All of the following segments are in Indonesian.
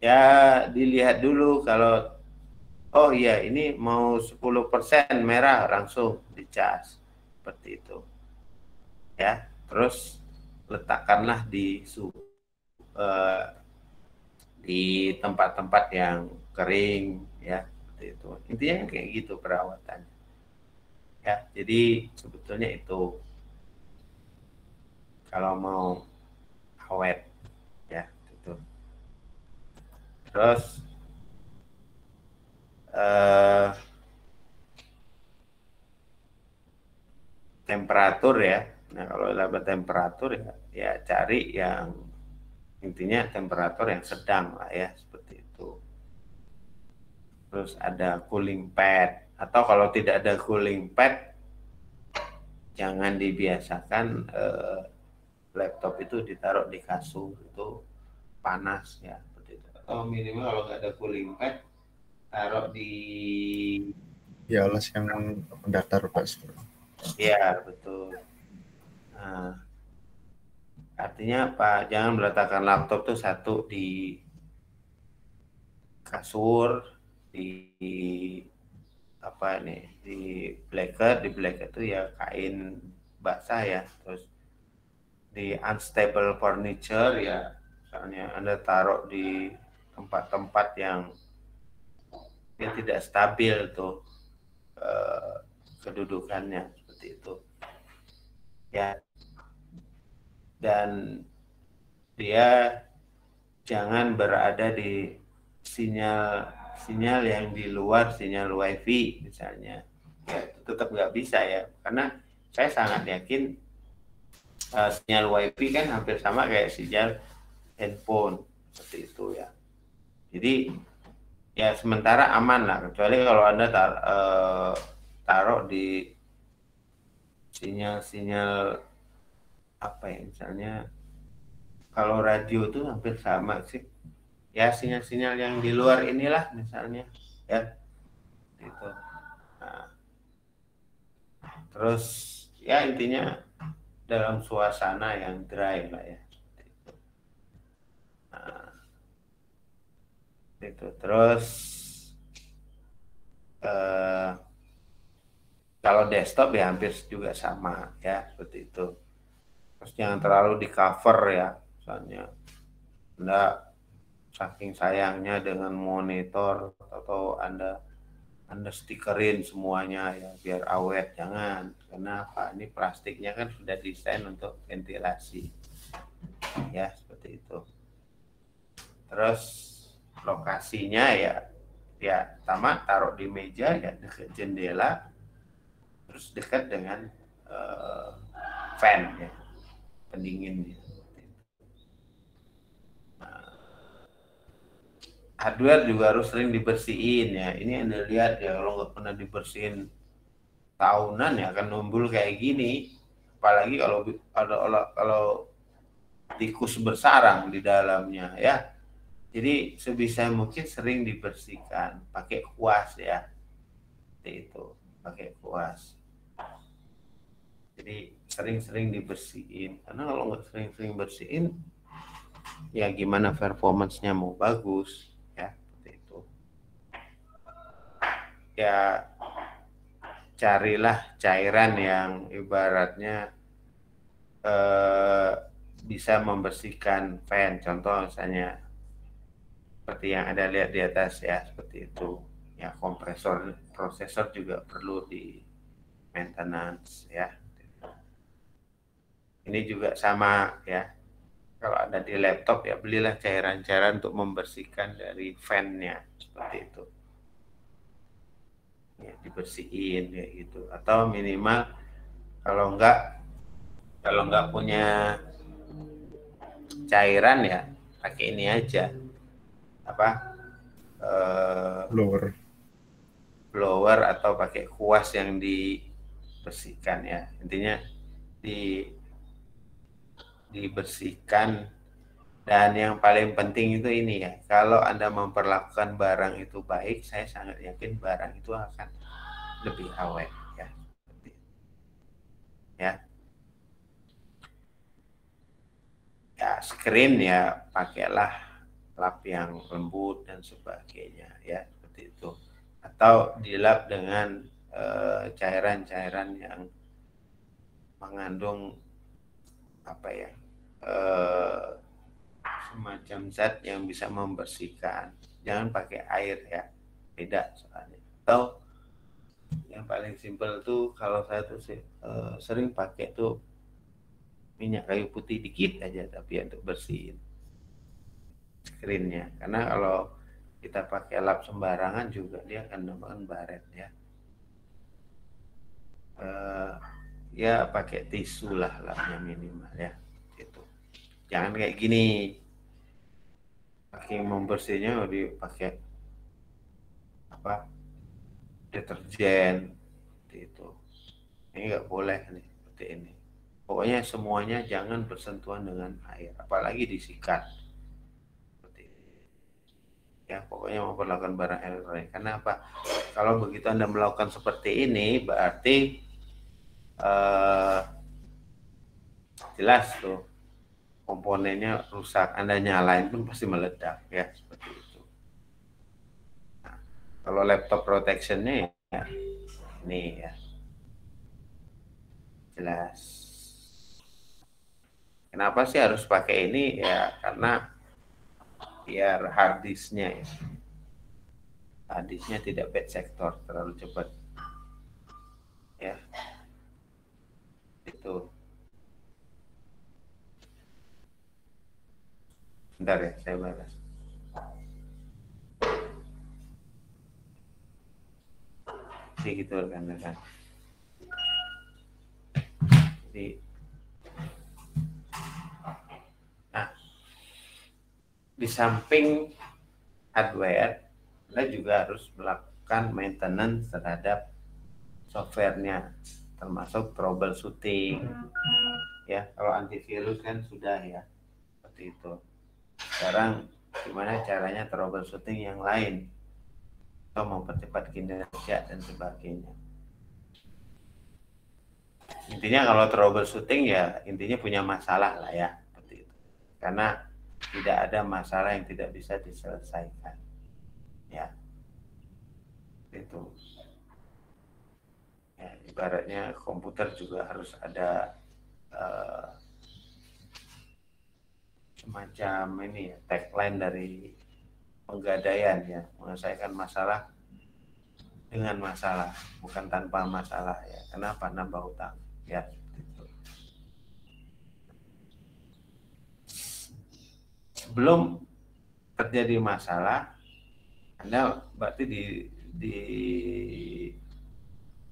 Ya dilihat dulu kalau oh iya ini mau 10% merah langsung dicas seperti itu ya. Terus letakkanlah eh, di tempat-tempat yang kering ya seperti itu. Intinya kayak gitu perawatan ya. Jadi sebetulnya itu kalau mau awet ya itu. Terus eh, temperatur ya. Nah kalau dapat temperatur ya, ya cari yang intinya temperatur yang sedang lah ya seperti itu. Terus ada cooling pad atau kalau tidak ada cooling pad jangan dibiasakan laptop itu ditaruh di kasur itu panas ya seperti itu. Atau minimal kalau nggak ada cooling pad taruh di Ya alas yang mendatar Pak. ya betul. Nah, artinya apa? Jangan meletakkan laptop tuh satu di kasur, di apa nih, di blanket itu ya kain basah ya. Terus di unstable furniture ya, misalnya Anda taruh di tempat-tempat yang ya tidak stabil tuh eh, kedudukannya seperti itu. Ya, dan dia jangan berada di sinyal sinyal yang di luar sinyal wifi misalnya ya itu tetap nggak bisa ya karena saya sangat yakin sinyal wifi kan hampir sama kayak sinyal handphone seperti itu ya jadi ya sementara aman lah kecuali kalau anda taruh di sinyal-sinyal apa ya misalnya kalau radio itu hampir sama sih ya sinyal-sinyal yang di luar inilah misalnya ya itu. Nah, terus ya intinya dalam suasana yang dry lah ya. Nah, itu terus eh, kalau desktop ya hampir juga sama ya seperti itu. Terus jangan terlalu di cover ya, misalnya Anda saking sayangnya dengan monitor atau Anda stikerin semuanya ya biar awet jangan karena apa ini plastiknya kan sudah desain untuk ventilasi ya seperti itu. Terus lokasinya ya ya sama taruh di meja ya dekat jendela terus dekat dengan uh, fan ya pendinginnya. Hardware juga harus sering dibersihin ya. Ini Anda lihat ya kalau nggak pernah dibersihin tahunan ya akan numbul kayak gini. Apalagi kalau kalau tikus bersarang di dalamnya ya. Jadi sebisa mungkin sering dibersihkan pakai kuas ya. Seperti itu, pakai kuas. Jadi sering-sering dibersihin. Karena kalau nggak sering-sering bersihin, ya gimana performance-nya mau bagus ya seperti itu. Ya carilah cairan yang ibaratnya eh, bisa membersihkan fan. Contoh misalnya seperti yang ada lihat di atas ya seperti itu. Ya kompresor prosesor juga perlu di maintenance ya. Ini juga sama ya. Kalau ada di laptop ya belilah cairan-cairan untuk membersihkan dari fan-nya seperti itu. Ya, dibersihin kayak gitu. Atau minimal kalau nggak punya cairan ya pakai ini aja apa Blower. blower atau pakai kuas yang dibersihkan ya. Intinya di dibersihkan dan yang paling penting itu ini ya, kalau Anda memperlakukan barang itu baik, saya sangat yakin barang itu akan lebih awet ya. Ya, ya screen ya pakailah lap yang lembut dan sebagainya ya, seperti itu. Atau dilap dengan cairan-cairan yang mengandung apa ya, semacam zat yang bisa membersihkan. Jangan pakai air ya, beda soalnya. Atau yang paling simpel tuh kalau saya tuh sering pakai tuh minyak kayu putih dikit aja, tapi untuk bersihin screennya. Karena kalau kita pakai lap sembarangan juga dia akan menyebabkan baret ya. Ya pakai tisu lah lapnya minimal ya, gitu. Jangan kayak gini, pakai membersihnya dipakai apa, deterjen itu. Ini nggak boleh nih seperti ini. Pokoknya semuanya jangan bersentuhan dengan air, apalagi disikat seperti ini. Ya pokoknya memperlakukan barang elektronik. Karena apa? Kalau begitu Anda melakukan seperti ini, berarti jelas tuh komponennya rusak. Anda nyalain pun pasti meledak ya, seperti itu. Nah, kalau laptop protectionnya ya ini ya jelas. Kenapa sih harus pakai ini ya? Karena biar hard disknya ya, hard disknya tidak bad sector terlalu cepat ya, itu. Bentar ya, saya balas. Jadi gitu rekan-rekan. Jadi, nah, di samping hardware, Anda juga harus melakukan maintenance terhadap softwarenya, termasuk troubleshooting. Ya, kalau antivirus kan sudah ya, seperti itu. Sekarang gimana caranya troubleshooting yang lain, atau mempercepat kinerja dan sebagainya. Intinya kalau troubleshooting ya intinya punya masalah lah ya, seperti itu. Karena tidak ada masalah yang tidak bisa diselesaikan. Ya, itu. Ya, ibaratnya komputer juga harus ada semacam ini ya, tagline dari Pegadaian ya, menyelesaikan masalah dengan masalah, bukan tanpa masalah ya. Kenapa? Nambah utang ya. Gitu. Sebelum terjadi masalah, Anda berarti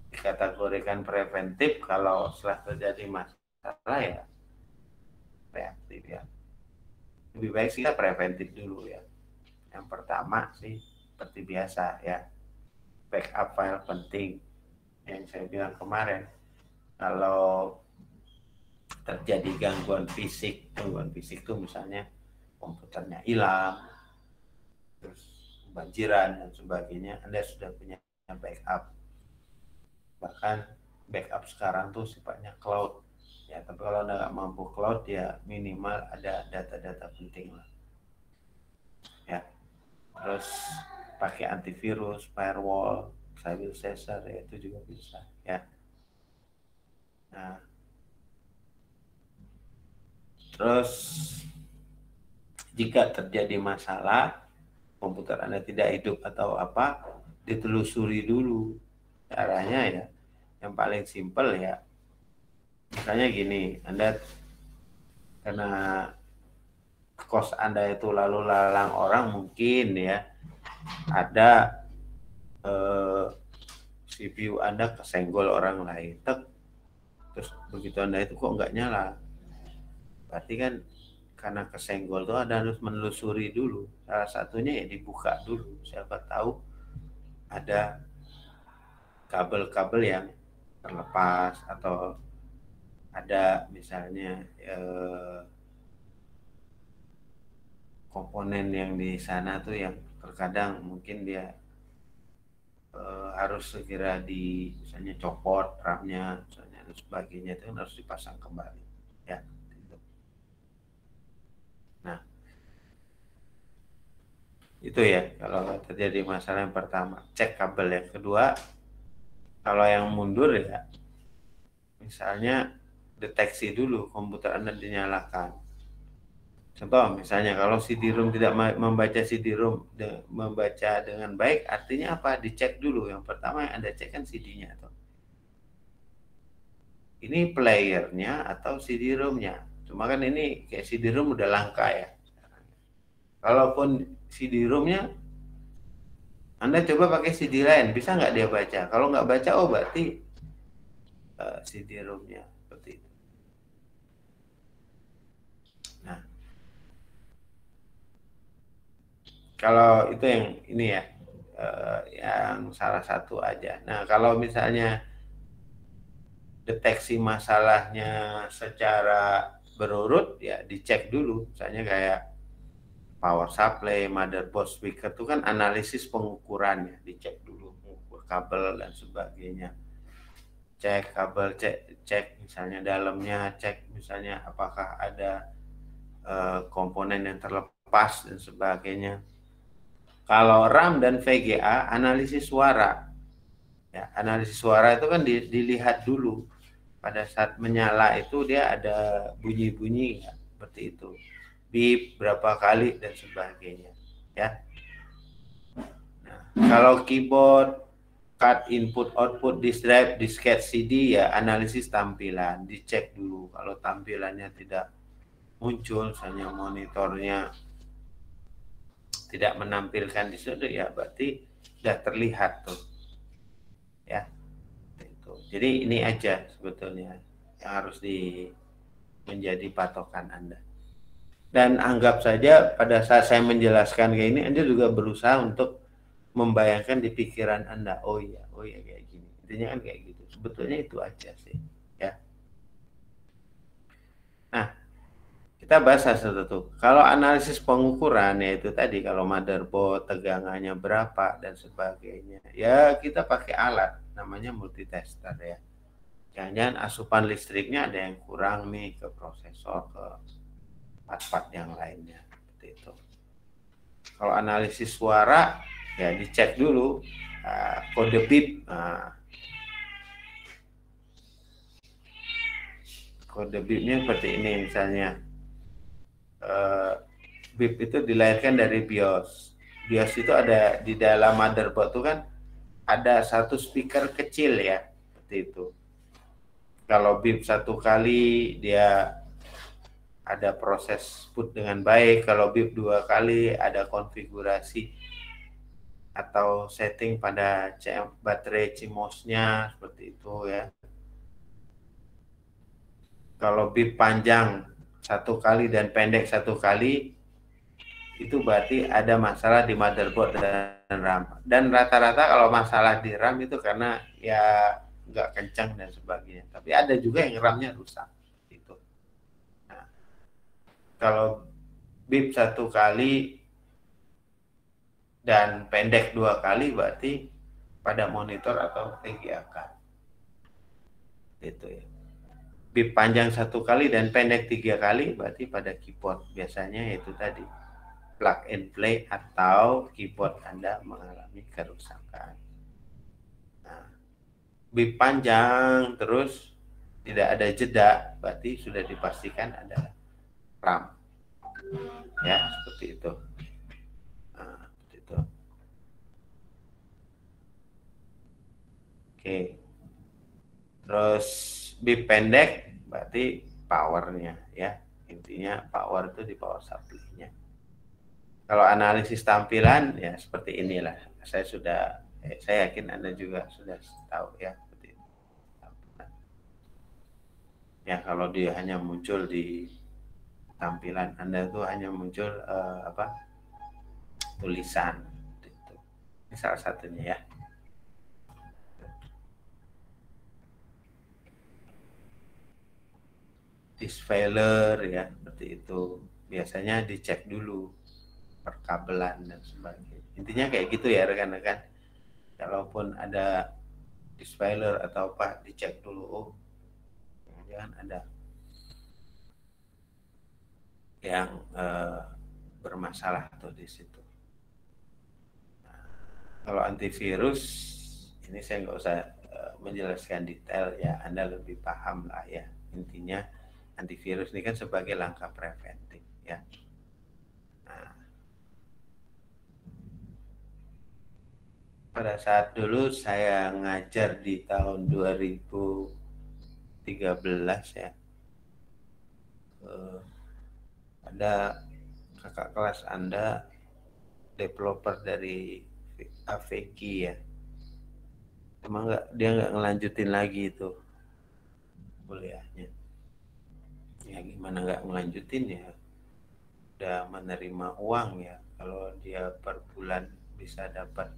dikategorikan preventif. Kalau setelah terjadi masalah ya reaktif ya. Lebih baik sih kita preventif dulu ya. Yang pertama sih seperti biasa ya, backup file penting yang saya bilang kemarin. Kalau terjadi gangguan fisik itu misalnya komputernya hilang, terus banjiran dan sebagainya, Anda sudah punya backup. Bahkan backup sekarang tuh sifatnya cloud ya, tapi kalau Anda nggak mampu cloud ya minimal ada data-data penting lah ya. Terus pakai antivirus, firewall, file chaser ya, itu juga bisa ya. Nah, terus jika terjadi masalah komputer Anda tidak hidup atau apa, ditelusuri dulu caranya ya. Yang paling simpel ya, misalnya gini, Anda karena kos Anda itu lalu lalang orang, mungkin ya ada CPU Anda kesenggol orang lain, terus begitu Anda itu kok nggak nyala, berarti kan karena kesenggol tuh Anda harus menelusuri dulu. Salah satunya ya dibuka dulu, siapa tahu ada kabel-kabel yang terlepas atau ada misalnya komponen yang di sana tuh yang terkadang mungkin dia harus segera misalnya copot RAM-nya misalnya dan sebagainya, itu harus dipasang kembali ya. Nah, Itu ya kalau terjadi masalah yang pertama, cek kabel. Yang kedua, kalau yang mundur ya, misalnya deteksi dulu komputer Anda dinyalakan. Contoh misalnya kalau CD-ROM tidak membaca CD-ROM membaca dengan baik, artinya apa? Dicek dulu. Yang pertama yang Anda cek kan CD-nya. Ini playernya atau CD-ROM-nya. Cuma kan ini kayak CD-ROM udah langka ya. Kalaupun CD-ROM-nya, Anda coba pakai CD lain, bisa nggak dia baca? Kalau nggak baca, oh berarti CD-ROM-nya. Seperti itu. Nah, kalau itu yang ini ya, yang salah satu aja. Nah, kalau misalnya deteksi masalahnya secara berurut, ya dicek dulu. Misalnya kayak power supply, motherboard, speaker itu kan analisis pengukurannya, dicek dulu, mengukur kabel dan sebagainya. Cek kabel, cek misalnya dalamnya, cek misalnya apakah ada komponen yang terlepas dan sebagainya. Kalau RAM dan VGA, analisis suara. Ya, analisis suara itu kan dilihat dulu. Pada saat menyala itu dia ada bunyi-bunyi ya, seperti itu. Beep berapa kali dan sebagainya. Ya. Nah, kalau keyboard, card input output disk drive, disket CD ya analisis tampilan, dicek dulu. Kalau tampilannya tidak muncul, misalnya monitornya tidak menampilkan di situ ya berarti sudah terlihat tuh ya itu. Jadi ini aja sebetulnya yang harus menjadi patokan Anda. Dan anggap saja pada saat saya menjelaskan kayak ini, Anda juga berusaha untuk membayangkan di pikiran Anda, oh iya kayak gini. Intinya kan kayak gitu. Sebetulnya itu aja sih, ya. Nah, kita bahas satu-satu. Kalau analisis pengukuran yaitu tadi kalau motherboard tegangannya berapa dan sebagainya, ya kita pakai alat namanya multitester ya. Jangan-jangan asupan listriknya ada yang kurang nih ke prosesor, ke part-part yang lainnya seperti itu. Kalau analisis suara ya dicek dulu kode bip. Kode bipnya seperti ini misalnya. Bip itu dilahirkan dari BIOS. BIOS itu ada di dalam motherboard itu kan ada satu speaker kecil ya, seperti itu. Kalau bip satu kali dia ada proses boot dengan baik, kalau bip dua kali ada konfigurasi atau setting pada baterai CMOS-nya seperti itu ya. Kalau bip panjang satu kali dan pendek satu kali, itu berarti ada masalah di motherboard dan RAM. Dan rata-rata kalau masalah di RAM itu karena ya nggak kencang dan sebagainya. Tapi ada juga yang RAM-nya rusak. Itu. Nah, kalau bip satu kali dan pendek dua kali berarti pada monitor atau VGA card. Itu ya. Bip panjang satu kali dan pendek tiga kali berarti pada keyboard. Biasanya itu tadi plug and play atau keyboard Anda mengalami kerusakan. Nah, bip panjang terus tidak ada jeda berarti sudah dipastikan ada RAM. Ya, seperti itu. Nah, seperti itu. Oke. Terus bip pendek berarti powernya ya. Intinya power itu di power supply-nya. Kalau analisis tampilan ya seperti inilah. Saya yakin Anda juga sudah tahu ya seperti itu. Ya kalau dia hanya muncul di tampilan Anda itu hanya muncul tulisan gitu. Ini salah satunya ya. Disk failure ya seperti itu. Biasanya dicek dulu perkabelan dan sebagainya. Intinya kayak gitu ya rekan-rekan. Kalaupun ada disk failure atau apa dicek dulu. Oh, jangan ada yang bermasalah tuh di situ. Kalau antivirus, ini saya nggak usah menjelaskan detail ya, Anda lebih paham lah ya. Intinya antivirus ini kan sebagai langkah preventif ya. Nah, pada saat dulu saya ngajar di tahun 2013 ya, ada kakak kelas Anda developer dari AVG ya, emang dia nggak ngelanjutin lagi itu kuliahnya. Ya gimana nggak ngelanjutin ya, udah menerima uang ya, kalau dia per bulan bisa dapat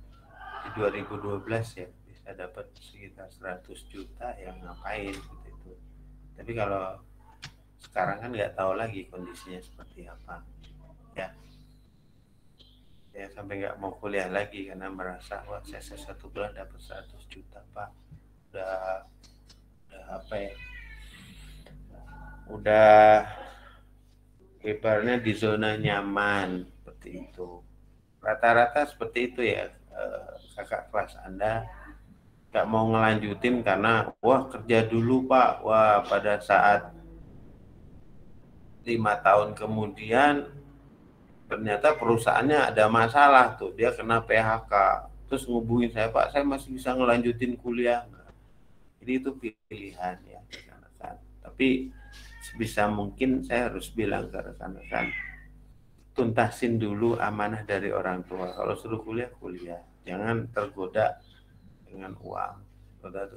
di 2012 ya, bisa dapat sekitar 100 juta ya ngapain gitu itu. Tapi kalau sekarang kan nggak tahu lagi kondisinya seperti apa ya. Ya sampai nggak mau kuliah lagi karena merasa wah saya satu bulan dapat 100 juta Pak, udah apa ya, udah ibaratnya di zona nyaman seperti itu. Rata-rata seperti itu ya, kakak kelas Anda nggak mau ngelanjutin karena wah kerja dulu Pak, wah pada saat 5 tahun kemudian ternyata perusahaannya ada masalah tuh, dia kena PHK, terus ngubungin saya Pak, saya masih bisa ngelanjutin kuliah. Jadi itu pilihan ya rekan-rekan. Tapi sebisa mungkin saya harus bilang ke rekan-rekan, tuntasin dulu amanah dari orang tua. Kalau suruh kuliah, kuliah. Jangan tergoda dengan uang.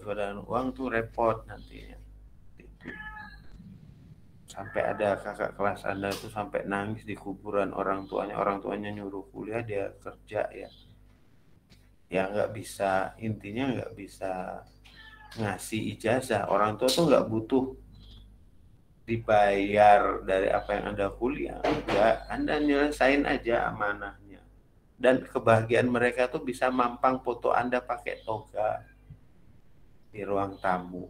Godaan uang tuh repot nantinya. Sampai ada kakak kelas Anda itu sampai nangis di kuburan orang tuanya nyuruh kuliah, dia kerja ya. Ya nggak bisa, intinya nggak bisa ngasih ijazah. Orang tua tuh nggak butuh dibayar dari apa yang Anda kuliah. Enggak, Anda nyelesain aja amanahnya. Dan kebahagiaan mereka tuh bisa mampang foto Anda pakai toga di ruang tamu.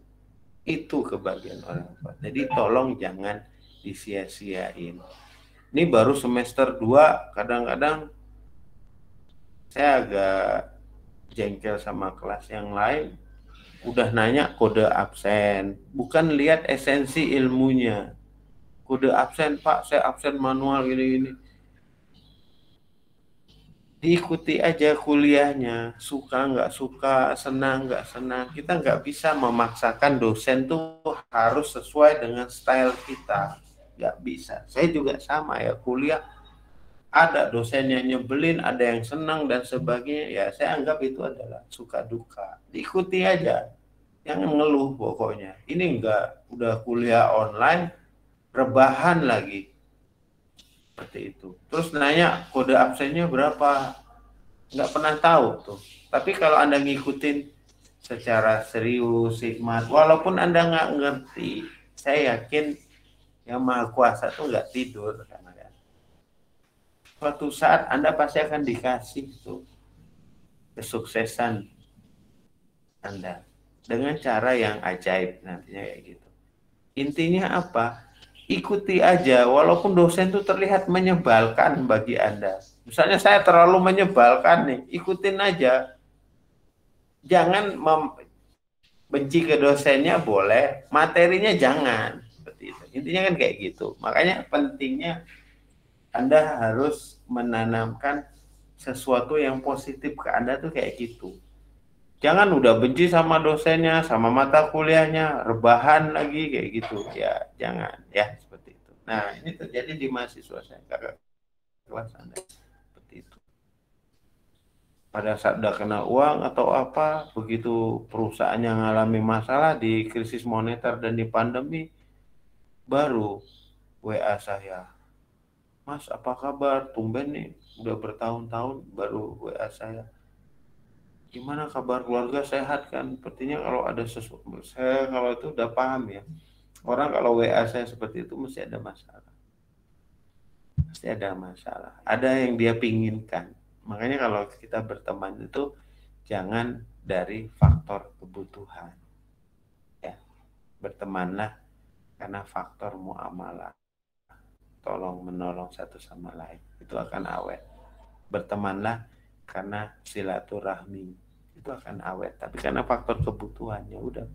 Itu kebahagiaan orang tua. Jadi tolong jangan disia-siain. Ini baru semester 2, kadang-kadang saya agak jengkel sama kelas yang lain. Udah nanya kode absen, bukan lihat esensi ilmunya. Kode absen Pak, saya absen manual gini-gini. Diikuti aja kuliahnya, suka nggak suka, senang nggak senang. Kita nggak bisa memaksakan dosen tuh harus sesuai dengan style kita, nggak bisa. Saya juga sama ya, kuliah ada dosennya nyebelin, ada yang senang dan sebagainya. Ya saya anggap itu adalah suka duka. Diikuti aja, jangan ngeluh pokoknya. Ini enggak, udah kuliah online, rebahan lagi. Seperti itu. Terus nanya kode absennya berapa? Nggak pernah tahu tuh. Tapi kalau Anda ngikutin secara serius, hikmat, walaupun Anda nggak ngerti, saya yakin yang Maha Kuasa tuh nggak tidur. Karena suatu saat Anda pasti akan dikasih tuh kesuksesan Anda dengan cara yang ajaib nantinya kayak gitu. Intinya apa? Ikuti aja, walaupun dosen itu terlihat menyebalkan bagi Anda. Misalnya saya terlalu menyebalkan nih, ikutin aja. Jangan benci ke dosennya boleh, materinya jangan. Seperti itu. Intinya kan kayak gitu. Makanya pentingnya Anda harus menanamkan sesuatu yang positif ke Anda tuh kayak gitu. Jangan udah benci sama dosennya, sama mata kuliahnya, rebahan lagi kayak gitu. Ya, jangan ya seperti itu. Nah, ini terjadi di mahasiswa saya, kakak kelas Anda seperti itu. Pada saat udah kena uang atau apa, begitu perusahaannya mengalami masalah di krisis moneter dan di pandemi, baru WA saya, Mas apa kabar? Tumben nih, udah bertahun-tahun baru WA saya. Gimana kabar keluarga, sehat kan? Sepertinya kalau ada sesuatu, saya kalau itu udah paham ya. Orang kalau WA saya seperti itu mesti ada masalah. Mesti ada masalah. Ada yang dia pinginkan. Makanya kalau kita berteman itu jangan dari faktor kebutuhan. Ya, bertemanlah karena faktor muamalah. Tolong menolong satu sama lain. Itu akan awet. Bertemanlah karena silaturahmi itu akan awet. Tapi karena faktor kebutuhan, ya udah,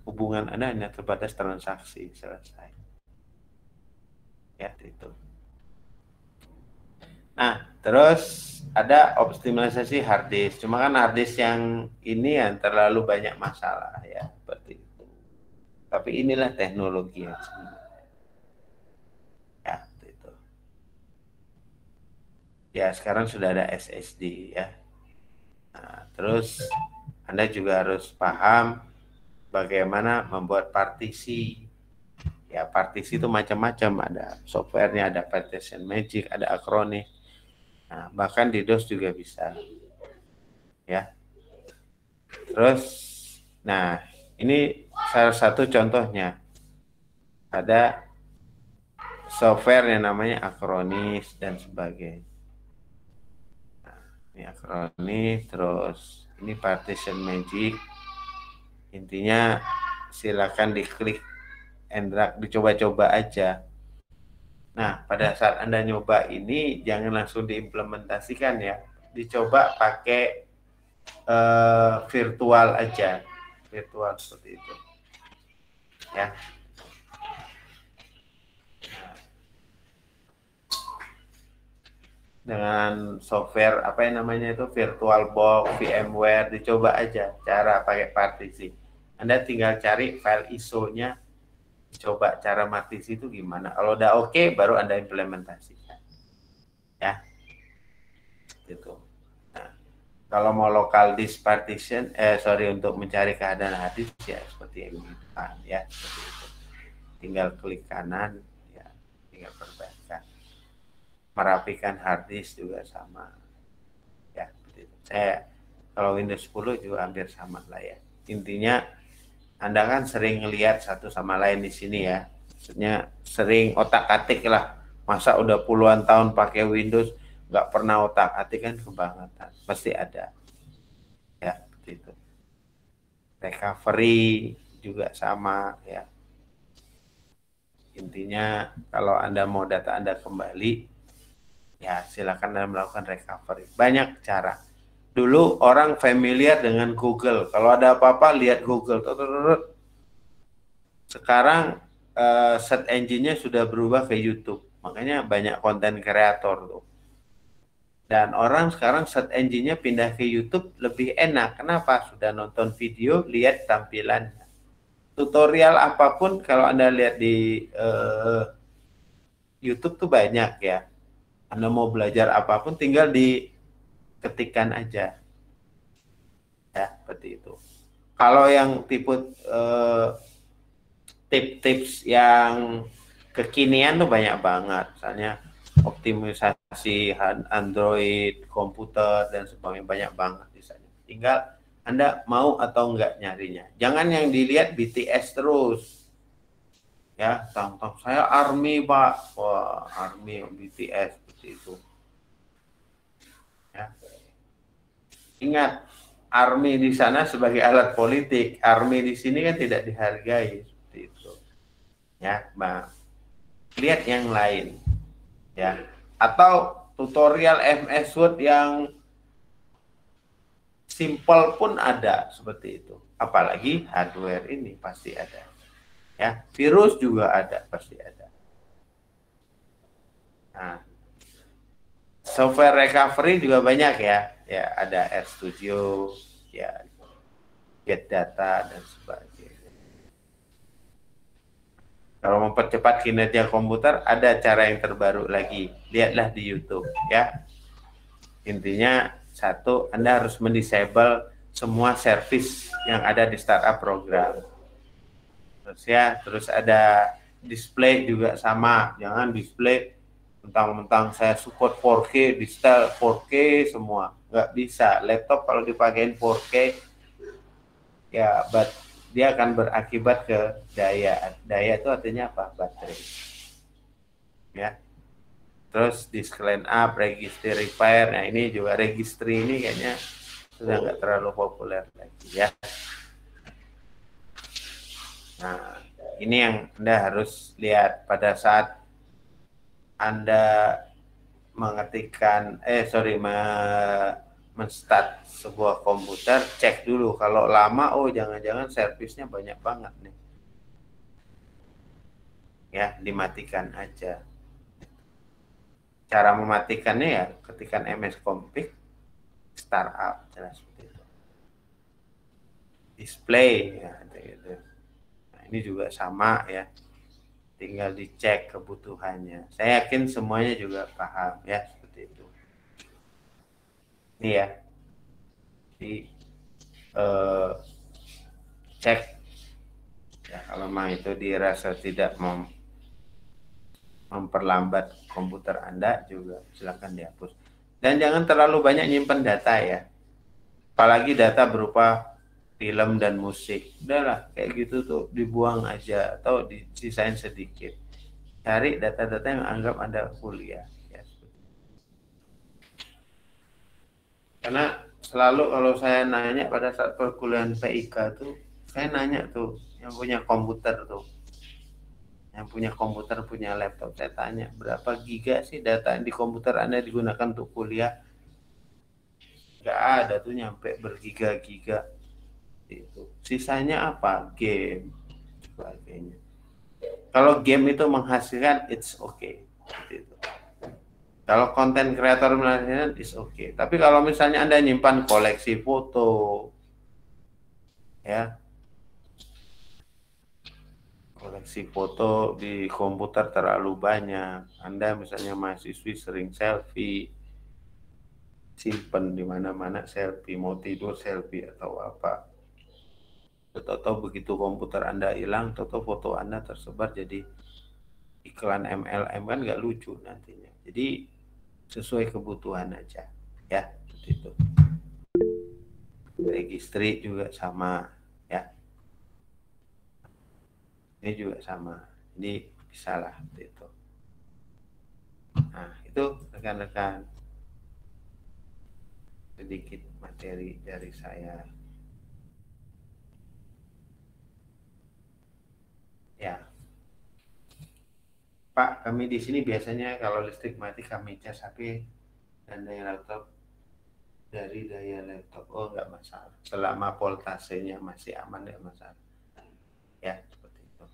hubungan Anda hanya terbatas transaksi, selesai. Ya, itu. Nah, terus ada optimalisasi hard disk. Cuma kan hard disk yang ini yang terlalu banyak masalah, ya, seperti itu. Tapi inilah teknologi yang ya, itu. Ya, sekarang sudah ada SSD, ya. Nah, terus Anda juga harus paham bagaimana membuat partisi. Ya, partisi itu macam-macam, ada softwarenya, ada Partition Magic, ada Acronis. Nah, bahkan di DOS juga bisa. Ya. Terus, nah, ini salah satu contohnya. Ada software yang namanya Acronis dan sebagainya. Nah, ini Acronis, terus ini Partition Magic. Intinya silakan diklik and drag, dicoba-coba aja. Nah, pada saat Anda nyoba ini, jangan langsung diimplementasikan ya. Dicoba pakai virtual aja. Virtual seperti itu. Ya. Dengan software, apa yang namanya itu, VirtualBox, VMware, dicoba aja cara pakai partisi. Anda tinggal cari file ISO-nya, coba cara partisi itu gimana. Kalau udah oke, baru Anda implementasikan. Ya. Gitu. Nah, kalau mau local disk partition, untuk mencari keadaan hard disk ya seperti yang ini, ya, seperti itu. Tinggal klik kanan, ya, tinggal perbaikan. Merapikan hard disk juga sama, ya, seperti itu. Saya kalau Windows 10 juga hampir sama lah ya. Intinya Anda kan sering lihat satu sama lain di sini ya. Maksudnya sering otak-atik lah. Masa udah puluhan tahun pakai Windows nggak pernah otak-atik, kan kebangetan. Pasti ada. Ya, seperti itu. Recovery juga sama ya. Intinya kalau Anda mau data Anda kembali, ya silakan Anda melakukan recovery. Banyak cara. Dulu orang familiar dengan Google. Kalau ada apa-apa lihat Google. Sekarang search engine-nya sudah berubah ke YouTube. Makanya banyak konten kreator tuh. Dan orang sekarang search engine-nya pindah ke YouTube lebih enak. Kenapa? Sudah nonton video, lihat tampilannya. Tutorial apapun kalau Anda lihat di YouTube tuh banyak ya. Anda mau belajar apapun tinggal diketikkan aja. Ya, seperti itu. Kalau yang tipe tips-tips yang kekinian tuh banyak banget. Misalnya optimisasi Android, komputer, dan sebagainya, banyak banget di sana. Tinggal Anda mau atau enggak nyarinya. Jangan yang dilihat BTS terus. Ya, contoh saya ARMY, Pak. Wah, ARMY, BTS, seperti itu. Ya. Ingat, ARMY di sana sebagai alat politik. ARMY di sini kan tidak dihargai, seperti itu. Ya, Bang. Lihat yang lain. Ya. Atau tutorial MS Word yang simple pun ada, seperti itu. Apalagi hardware ini pasti ada. Ya, virus juga ada, pasti ada. Nah, software recovery juga banyak ya. Ya, ada RStudio, ya, Get Data dan sebagainya. Kalau mempercepat kinerja komputer, ada cara yang terbaru lagi. Lihatlah di YouTube, ya. Intinya satu, Anda harus mendisable semua service yang ada di startup program. Terus ada display juga sama. Jangan display mentang-mentang saya support 4K, di setel 4K semua. Nggak bisa. Laptop kalau dipakein 4K, ya dia akan berakibat ke daya. Daya itu artinya apa? Baterai. Ya. Terus disk line up, registry repair. Nah, ini juga registry ini kayaknya sudah nggak terlalu populer lagi ya. Nah, ini yang Anda harus lihat pada saat Anda mengetikkan, men-start sebuah komputer, cek dulu. Kalau lama, oh jangan-jangan servisnya banyak banget nih. Ya, dimatikan aja. Cara mematikannya ya ketikan msconfig startup, jelas seperti itu. Display, ya, gitu. Nah, ini juga sama ya. Tinggal dicek kebutuhannya. Saya yakin semuanya juga paham ya seperti itu. Ini ya. Di cek ya, kalau memang itu dirasa tidak memperlambat komputer Anda juga silakan dihapus. Dan jangan terlalu banyak nyimpan data ya. Apalagi data berupa film dan musik. Udahlah, kayak gitu tuh dibuang aja atau disisain sedikit. Cari data-data yang anggap Anda kuliah. Ya. Karena selalu kalau saya nanya pada saat perkuliahan PIK tuh, saya nanya tuh yang punya komputer tuh. Yang punya komputer, punya laptop, saya tanya, berapa giga sih data di komputer Anda digunakan untuk kuliah? Nggak ada tuh nyampe bergiga-giga. Itu. Sisanya apa? Game. Sebagainya. Kalau game itu menghasilkan, it's okay. Itu. Kalau konten kreator menghasilkan, it's okay. Tapi kalau misalnya Anda nyimpan koleksi foto, ya, koleksi foto di komputer terlalu banyak. Anda misalnya mahasiswi sering selfie, simpen di mana-mana selfie, mau tidur selfie atau apa. Atau begitu komputer Anda hilang, atau foto Anda tersebar jadi iklan MLM, kan nggak lucu nantinya. Jadi sesuai kebutuhan aja, ya, seperti itu. Registry juga sama, ya. Ini juga sama. Ini bisa lah itu. Nah, itu rekan-rekan sedikit materi dari saya. Ya. Pak, kami di sini biasanya kalau listrik mati kami cas HP dan daya laptop dari daya laptop. Oh, nggak masalah. Selama voltasenya masih aman, nggak masalah. Ya, seperti itu.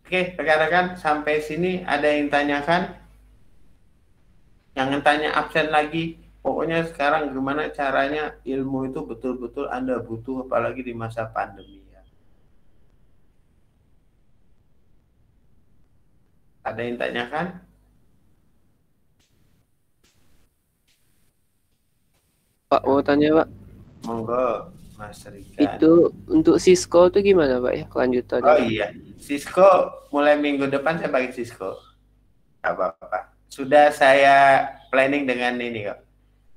Oke, rekan-rekan, sampai sini ada yang tanyakan? Jangan tanya absen lagi. Pokoknya sekarang gimana caranya ilmu itu betul-betul Anda butuh, apalagi di masa pandemi. Ya. Ada yang tanyakan? Pak, mau tanya Pak. Monggo, Mas Rika. Itu untuk Cisco itu gimana Pak ya kelanjutannya? Oh iya, Cisco mulai minggu depan saya pakai Cisco. Gak apa-apa. Sudah saya planning dengan ini kok.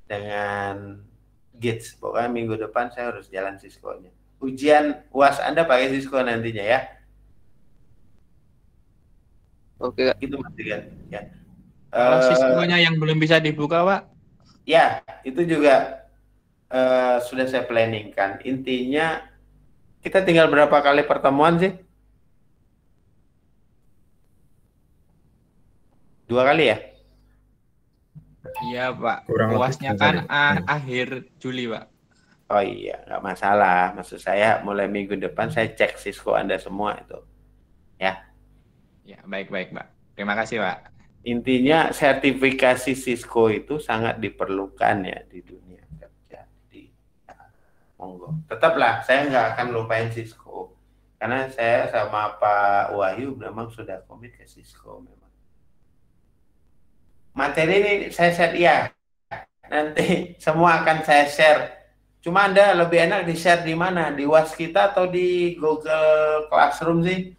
Dengan Gates. Pokoknya minggu depan saya harus jalan Cisco-nya. Ujian UAS Anda pakai Cisco nantinya ya. Oke Kak. Itu Mas Rika. Ya. Kalau Cisco-nya yang belum bisa dibuka Pak? Ya, itu juga sudah saya planningkan. Intinya kita tinggal berapa kali pertemuan sih? 2 kali ya? Iya Pak. Kurang UASnya lebih kan kali. akhir Juli Pak. Oh iya, nggak masalah. Maksud saya mulai minggu depan saya cek Cisco Anda semua itu. Ya. Ya, baik-baik Pak. Terima kasih Pak. Intinya sertifikasi Cisco itu sangat diperlukan ya di dunia kerja. Jadi, ya, monggo. Tetaplah saya nggak akan lupain Cisco. Karena saya sama Pak Wahyu memang sudah komit ke Cisco memang. Materi ini saya share ya. Nanti semua akan saya share. Cuma Anda lebih enak di-share di mana? Di UAS kita atau di Google Classroom sih?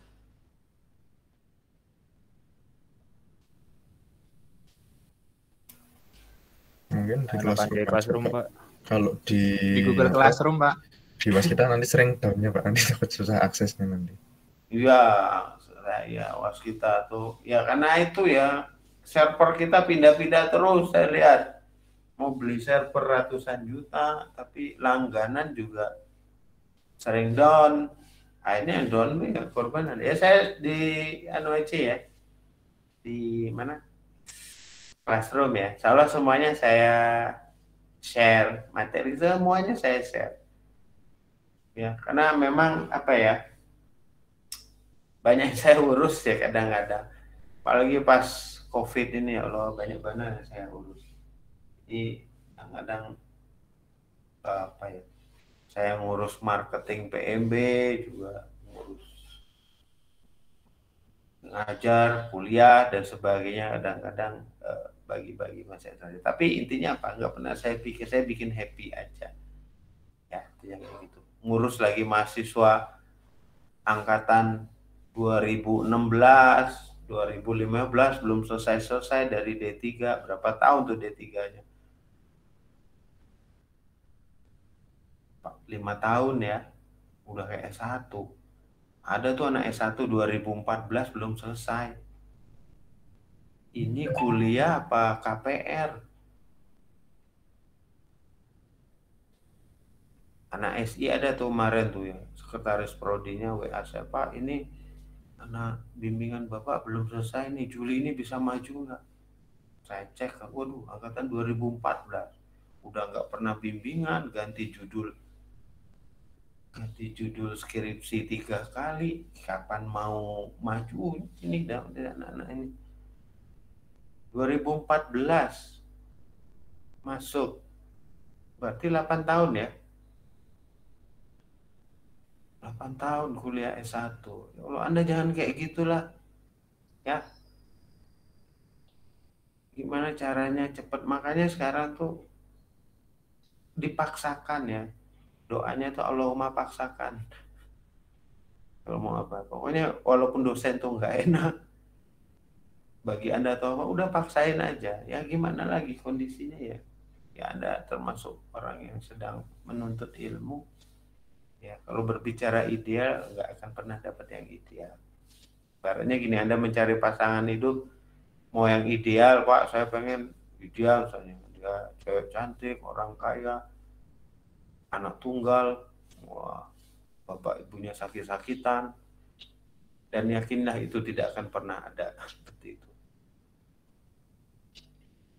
Mungkin di Classroom Pak. Kalau di Google Classroom Pak. Di UAS kita nanti sering down-nya Pak, nanti takut susah aksesnya nanti. Iya, ya UAS kita tuh. Ya karena itu ya, server kita pindah-pindah terus saya lihat. Mau beli server ratusan juta, tapi langganan juga sering down. Akhirnya yang down ya korban. Ya saya di aja ya. Di mana? Classroom ya. Insya Allah semuanya saya share materi, semuanya saya share. Ya, karena memang apa ya, banyak yang saya urus ya kadang-kadang. Apalagi pas COVID ini, ya Allah, banyak banget yang saya urus. Jadi kadang-kadang apa ya, saya ngurus marketing PMB juga, ngurus ngajar, kuliah dan sebagainya, kadang-kadang bagi-bagi masa saja. Tapi intinya apa? Nggak pernah saya bikin happy aja. Ya, itu yang kayak gitu. Ngurus lagi mahasiswa angkatan 2016, 2015 belum selesai-selesai dari D3. Berapa tahun tuh D3-nya? 5 tahun ya. Udah kayak S1. Ada tuh anak S1 2014 belum selesai. Ini kuliah apa KPR? Anak SI ada tuh kemarin tuh ya, sekretaris prodinya WA saya, Pak, ini anak bimbingan Bapak belum selesai nih, Juli ini bisa maju nggak? Saya cek, waduh, angkatan 2014. Udah nggak pernah bimbingan, ganti judul skripsi 3 kali, kapan mau maju ini anak-anak ini. 2014 masuk, berarti 8 tahun ya. 8 tahun kuliah S1. Ya Allah, Anda jangan kayak gitulah. Ya. Gimana caranya cepat? Makanya sekarang tuh dipaksakan ya. Doanya tuh Allahumma paksakan. Kalau mau apa. Pokoknya walaupun dosen tuh nggak enak, bagi Anda atau apa, udah paksain aja. Ya gimana lagi kondisinya ya. Ya Anda termasuk orang yang sedang menuntut ilmu. Ya, kalau berbicara ideal nggak akan pernah dapat yang ideal. Ibaratnya gini, Anda mencari pasangan hidup, mau yang ideal, Pak, saya pengen ideal misalnya, dia cewek cantik, orang kaya, anak tunggal, wah, bapak ibunya sakit-sakitan, dan yakinlah itu tidak akan pernah ada seperti itu.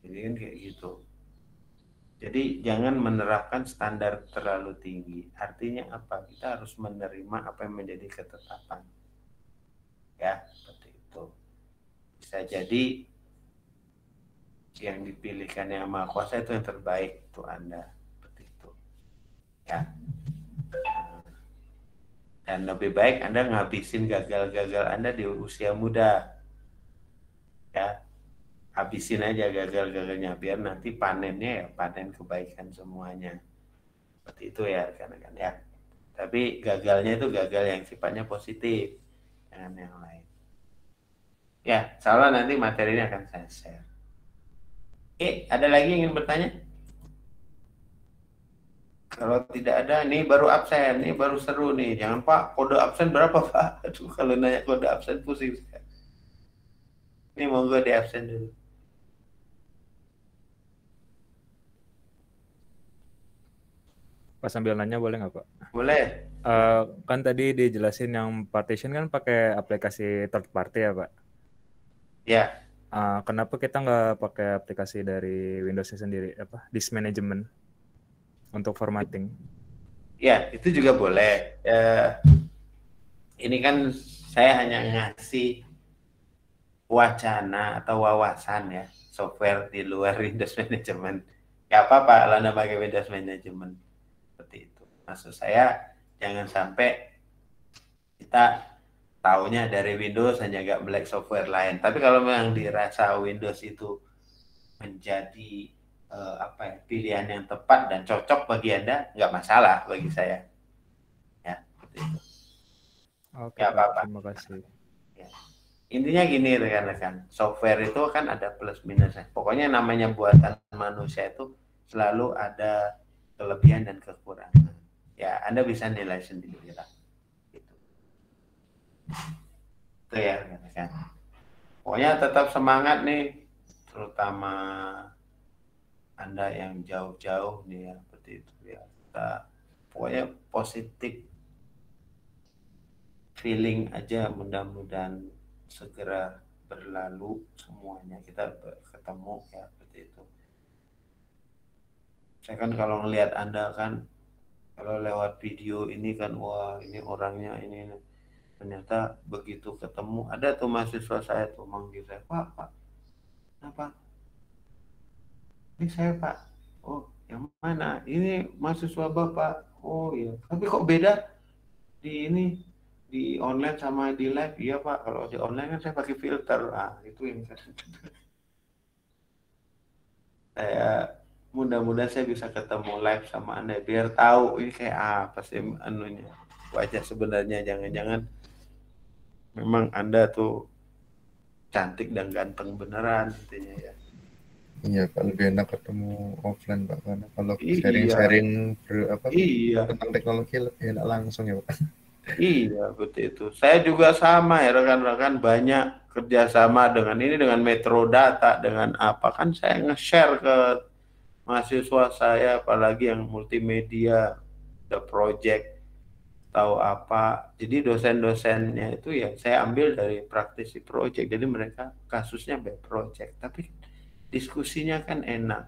Jadi kan kayak gitu. Jadi jangan menerapkan standar terlalu tinggi. Artinya apa? Kita harus menerima apa yang menjadi ketetapan. Ya, seperti itu. Bisa jadi yang dipilihkan yang Maha Kuasa itu yang terbaik untuk Anda. Seperti itu. Ya. Dan lebih baik Anda ngabisin gagal-gagal Anda di usia muda. Ya. Habisin aja gagal-gagalnya biar nanti panennya ya panen kebaikan semuanya. Seperti itu ya kan ya. Tapi gagalnya itu gagal yang sifatnya positif, jangan yang lain. Ya, insya nanti materi ini akan saya share. Ada lagi yang ingin bertanya? Kalau tidak ada, nih baru absen, nih baru seru nih. Jangan Pak, kode absen berapa Pak? Aduh, kalau nanya kode absen pusing. Ini monggo di absen dulu. Pak sambil nanya boleh nggak Pak? Boleh. Kan tadi dijelasin yang partition kan pakai aplikasi third party ya Pak? Ya. Kenapa kita nggak pakai aplikasi dari Windows sendiri, disk management untuk formatting? Ya, itu juga boleh. Ini kan saya hanya ngasih wacana atau wawasan ya, software di luar Windows Management. Ya apa-apa kalau Anda pakai Windows Management. Seperti itu. Maksud saya jangan sampai kita taunya dari Windows hanya nggak melek software lain. Tapi kalau memang dirasa Windows itu menjadi pilihan yang tepat dan cocok bagi Anda, nggak masalah bagi saya. Ya, seperti itu. Oke, ya, Pak, terima kasih. Ya. Intinya gini rekan-rekan, software itu kan ada plus minusnya. Pokoknya namanya buatan manusia itu selalu ada kelebihan dan kekurangan. Ya, Anda bisa nilai sendiri lah. Gitu. Itu ya rekan-rekan. Pokoknya tetap semangat nih, terutama Anda yang jauh-jauh nih ya, seperti itu ya. Kita pokoknya positif feeling aja, mudah-mudahan segera berlalu semuanya, kita ketemu ya, seperti itu. Saya kan kalau ngelihat Anda kan, kalau lewat video ini kan, wah ini orangnya ini. Ternyata begitu ketemu, ada tuh mahasiswa saya tuh manggil saya, Pak, kenapa? Ini saya Pak. Oh, yang mana? Ini mahasiswa Bapak. Oh iya. Tapi kok beda di ini, di online sama di live? Iya Pak, kalau di online kan saya pakai filter. Ah, itu yang saya mudah-mudahan saya bisa ketemu live sama Anda biar tahu ini kayak apa sih anunya. Wajah sebenarnya, jangan-jangan memang Anda tuh cantik dan ganteng beneran intinya ya. Iya Pak, lebih enak ketemu offline Pak, karena kalau Iya. sharing Iya. tentang teknologi lebih enak langsung ya Pak. Iya, betul itu. Saya juga sama ya rekan-rekan, banyak kerjasama dengan ini, dengan Metro Data, dengan apa kan saya nge-share ke mahasiswa saya, apalagi yang multimedia, the project, tahu apa. Jadi dosen-dosennya itu ya saya ambil dari praktisi project, jadi mereka kasusnya by project, tapi diskusinya kan enak.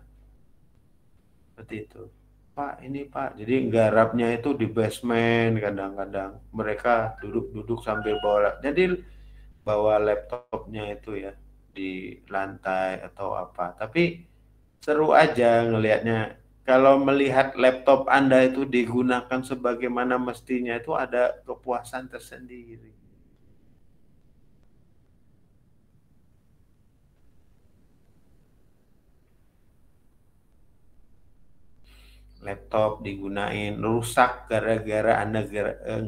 Seperti itu. Pak, ini Pak. Jadi garapnya itu di basement kadang-kadang. Mereka duduk-duduk sambil bawa laptopnya itu ya di lantai atau apa. Tapi seru aja ngelihatnya. Kalau melihat laptop Anda itu digunakan sebagaimana mestinya itu ada kepuasan tersendiri. Laptop digunain rusak gara-gara Anda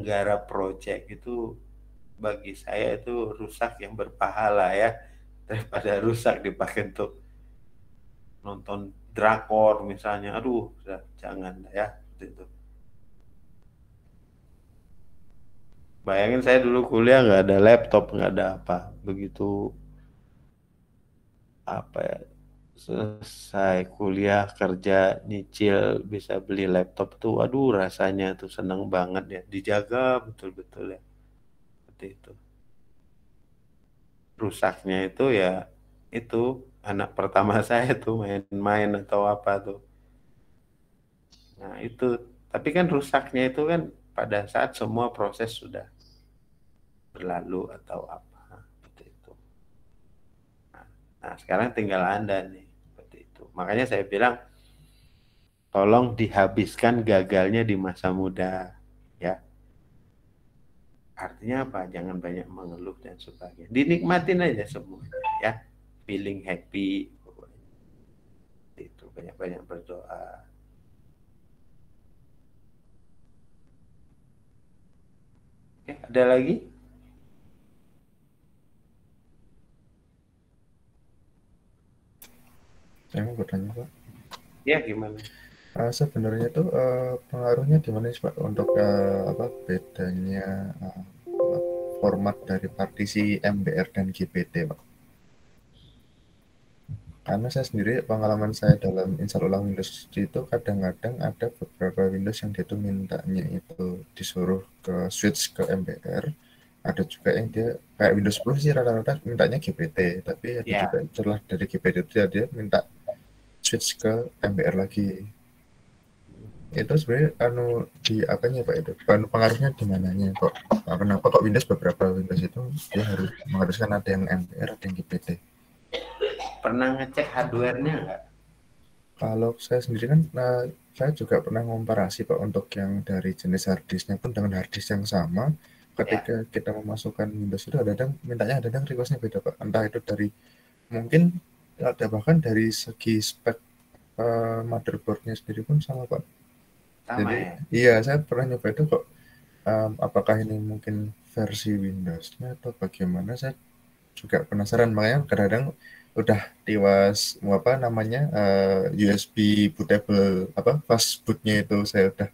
garap project, itu bagi saya itu rusak yang berpahala ya, daripada rusak dipakai untuk nonton drakor misalnya. Aduh, jangan ya itu. Bayangin saya dulu kuliah nggak ada laptop, nggak ada apa, begitu apa ya, selesai kuliah kerja nyicil bisa beli laptop tuh, aduh rasanya tuh seneng banget ya, dijaga betul-betul ya, seperti itu. Rusaknya itu ya itu anak pertama saya tuh main-main atau apa tuh. Nah itu, tapi kan rusaknya itu kan pada saat semua proses sudah berlalu atau apa, seperti itu. Nah sekarang tinggal Anda nih, seperti itu. Makanya saya bilang, tolong dihabiskan gagalnya di masa muda, ya. Artinya apa? Jangan banyak mengeluh dan sebagainya. Dinikmatin aja semuanya, ya. Feeling happy, itu banyak-banyak berdoa. Oke, ada lagi? Saya mau bertanya Pak. Ya, gimana? Sebenarnya itu pengaruhnya di mana sih Pak untuk bedanya format dari partisi MBR dan GPT Pak? Karena saya sendiri, pengalaman saya dalam install ulang Windows itu kadang-kadang ada beberapa Windows yang dia tuh mintanya itu disuruh ke switch ke MBR. Ada juga yang dia kayak Windows 10 sih rata-rata mintanya GPT, tapi ada juga setelah dari GPT itu dia minta switch ke MBR lagi. Itu sebenarnya di apanya Pak itu? Pengaruhnya di mananya kok? Kenapa kok beberapa Windows itu dia harus mengharuskan ada yang MBR, ada yang GPT? Pernah ngecek hardware-nya nggak? Kalau saya sendiri kan, saya juga pernah komparasi Pak untuk yang dari jenis harddisknya pun dengan harddisk yang sama. Ketika kita memasukkan Windows itu kadang mintanya kadang request-nya beda Pak. Entah itu dari mungkin ada bahkan dari segi spek motherboard-nya sendiri pun sama Pak. Sama. Jadi ya? iya, saya pernah nyoba itu kok. Apakah ini mungkin versi Windows-nya atau bagaimana? Saya juga penasaran, makanya kadang-kadang udah tiwas USB bootable fast bootnya itu saya udah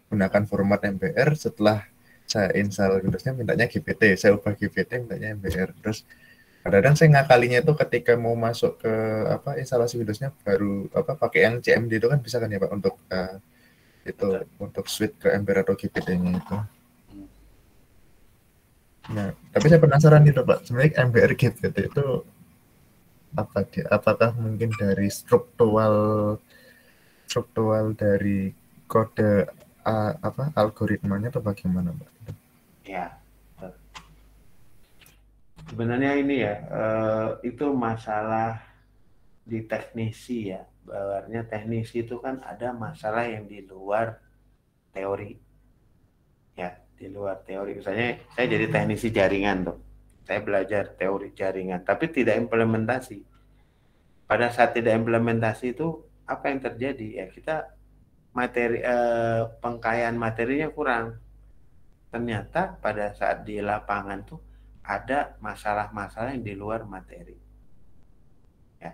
gunakan format MBR. Setelah saya install Windows-nya mintanya GPT, saya ubah GPT mintanya MBR. Terus kadang-kadang saya ngakalinya itu ketika mau masuk ke instalasi Windows-nya baru pakai yang CMD itu kan bisa kan ya Pak untuk itu untuk switch ke MBR atau GPT-nya itu. Nah, tapi saya penasaran itu Pak, sebenarnya MBR GPT itu apakah mungkin dari struktural struktural dari kode algoritmanya atau bagaimana, Pak? Ya, sebenarnya ini ya, itu masalah di teknisi ya. Bahwanya teknisi itu kan ada masalah yang di luar teori. Ya, di luar teori. Misalnya saya jadi teknisi jaringan tuh. Saya belajar teori jaringan, tapi tidak implementasi. Pada saat tidak implementasi itu apa yang terjadi? Ya kita pengkayaan materinya kurang. Ternyata pada saat di lapangan tuh ada masalah-masalah yang di luar materi. Ya.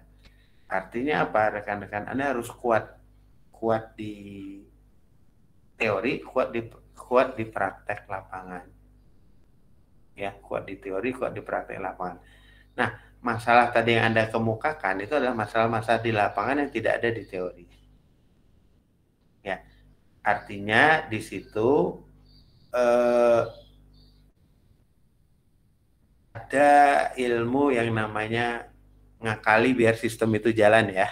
Artinya apa, rekan-rekan? Anda harus kuat di teori, kuat di praktek lapangan. Ya, kuat di teori, kuat di praktek lapangan. Nah, masalah tadi yang Anda kemukakan itu adalah masalah-masalah di lapangan yang tidak ada di teori. Ya, artinya di situ ada ilmu yang namanya ngakali biar sistem itu jalan ya.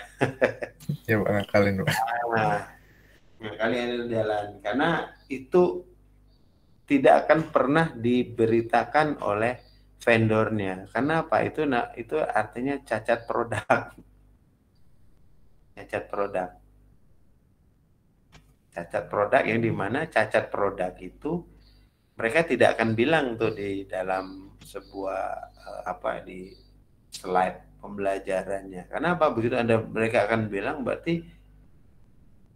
Ya, Pak, ngakalin, Pak. Nah, ngakali itu jalan. Karena itu tidak akan pernah diberitakan oleh vendornya. Karena apa? Itu artinya cacat produk. Cacat produk. Cacat produk yang dimana cacat produk itu mereka tidak akan bilang tuh di dalam sebuah di slide pembelajarannya. Karena apa? Begitu mereka akan bilang berarti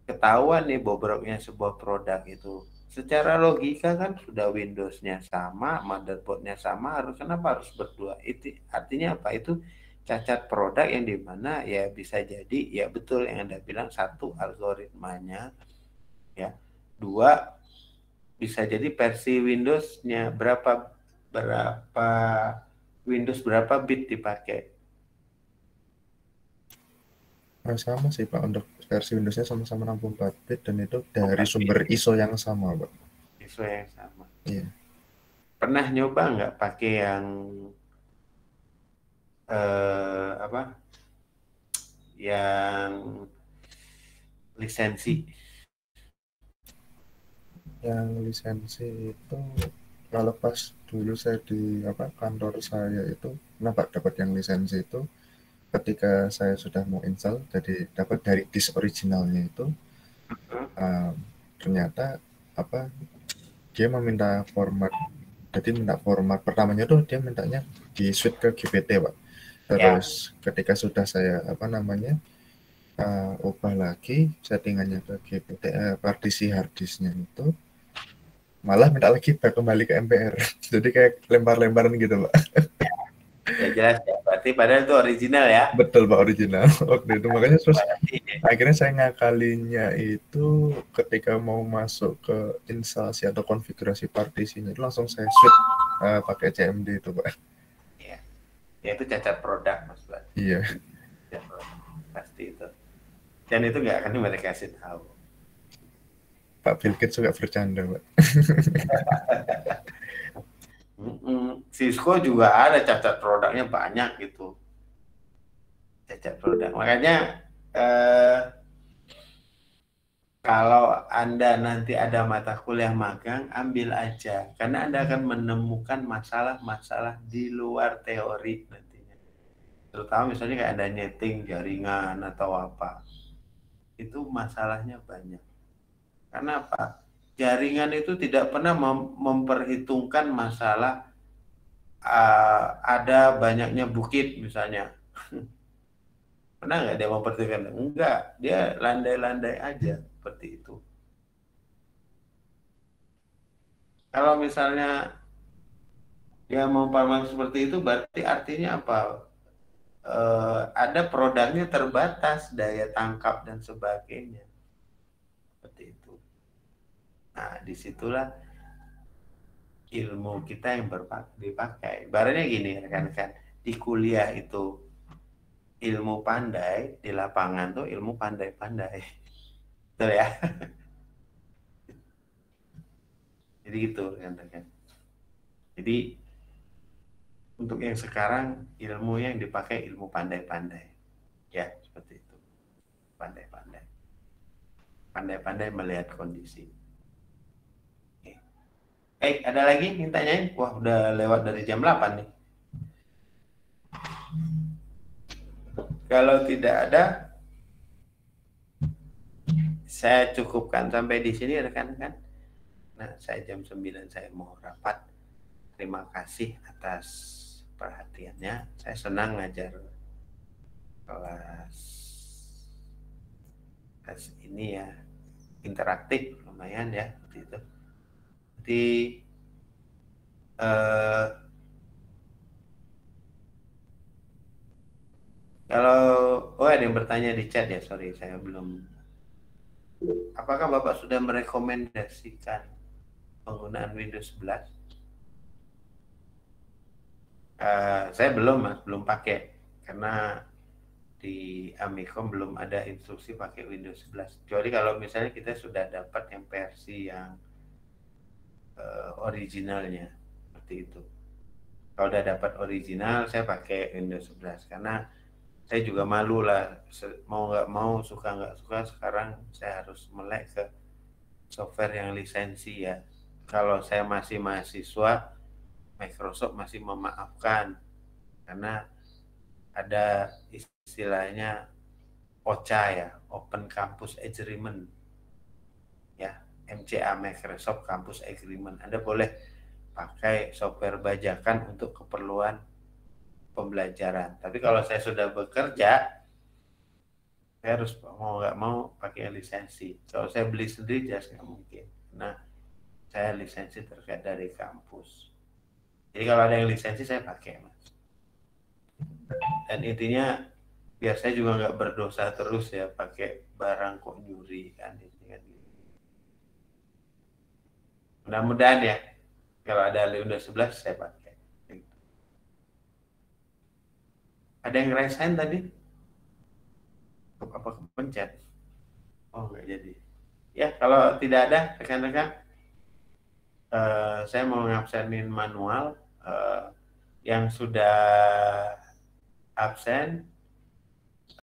ketahuan nih bobroknya sebuah produk itu. Secara logika kan sudah Windows-nya sama, motherboard-nya sama, kenapa harus berdua? Itu artinya apa? Itu cacat produk yang dimana ya bisa jadi ya betul yang Anda bilang, satu algoritmanya, ya, dua bisa jadi versi Windows-nya berapa Windows berapa bit dipakai. Sama sih, Pak, untuk versi Windows-nya sama-sama 64 bit dan itu dari sumber ISO yang sama, Pak. ISO yang sama. Iya. Pernah nyoba nggak pakai yang yang lisensi? Yang lisensi itu kalau pas dulu saya di kantor saya itu dapat yang lisensi itu ketika saya sudah mau install, jadi dapat dari disk originalnya itu ternyata dia meminta format, jadi minta format pertamanya tuh dia mintanya di switch ke GPT, Pak. Terus ketika sudah saya ubah lagi settingannya ke GPT, partisi harddisknya itu malah minta lagi kembali ke MPR. Jadi kayak lempar-lemparan gitu, Pak. Ya jelas ya, berarti padahal itu original ya. Betul, Pak, original waktu itu. Makanya terus akhirnya saya ngakalinya itu ketika mau masuk ke instalasi atau konfigurasi partisinya itu langsung saya switch pakai CMD itu, Pak. Iya. Ya itu cacat produk, Mas Bat. Iya. Pasti itu. Dan itu nggak akan mereka kasih tahu. Pak Bill Gates juga bercanda, Pak. Cisco juga ada cacat produknya banyak gitu. Cacat produk. Makanya kalau Anda nanti ada mata kuliah magang, ambil aja. Karena Anda akan menemukan masalah-masalah di luar teori nantinya. Terutama misalnya kayak ada nyeting jaringan atau apa. Itu masalahnya banyak. Karena apa? Jaringan itu tidak pernah memperhitungkan masalah ada banyaknya bukit misalnya. Pernah nggak dia memperhitungkan? Enggak, dia landai-landai aja seperti itu. Kalau misalnya dia memperhitungkan seperti itu, berarti artinya apa? Ada produknya terbatas, daya tangkap dan sebagainya. Seperti itu. Nah, disitulah ilmu kita yang dipakai. Ibaratnya gini, rekan-rekan, di kuliah itu ilmu pandai, di lapangan tuh ilmu pandai-pandai. Betul ya? Jadi gitu, rekan-rekan. Jadi untuk yang sekarang ilmu yang dipakai ilmu pandai-pandai. Ya, seperti itu. Pandai-pandai. pandai-pandai melihat kondisi. Oke. Ada lagi yang tanyain? Wah, udah lewat dari jam 8 nih. Kalau tidak ada, saya cukupkan sampai di sini rekan-rekan. Nah, saya jam 9 saya mau rapat. Terima kasih atas perhatiannya. Saya senang ngajar kelas ini ya, interaktif lumayan ya seperti itu. Jadi kalau ada yang bertanya di chat ya, sorry saya belum. Apakah Bapak sudah merekomendasikan penggunaan Windows 11? Saya belum Mas, belum pakai karena di Amikom belum ada instruksi pakai Windows 11. Kecuali kalau misalnya kita sudah dapat yang versi yang originalnya seperti itu. Kalau udah dapat original, saya pakai Windows 11 karena saya juga malu lah, mau nggak mau, suka nggak suka, sekarang saya harus melek ke software yang lisensi ya. Kalau saya masih mahasiswa, Microsoft masih memaafkan karena ada istilahnya OCA ya, Open Campus Agreement ya, MCA, Microsoft Campus Agreement. Anda boleh pakai software bajakan untuk keperluan pembelajaran. Tapi kalau saya sudah bekerja, saya harus mau nggak mau pakai lisensi. Kalau saya beli sendiri jelas nggak mungkin. Nah, saya lisensi terkait dari kampus. Jadi kalau ada yang lisensi saya pakai, Mas. Dan intinya biar saya juga nggak berdosa terus ya pakai barang kok nyuri kan. Mudah-mudahan ya kalau ada Windows 11 saya pakai. Ada yang ngerasain tadi? Apa kepencet? Oh nggak jadi. Ya kalau tidak ada rekan-rekan, saya mau ngabsenin manual. Yang sudah absen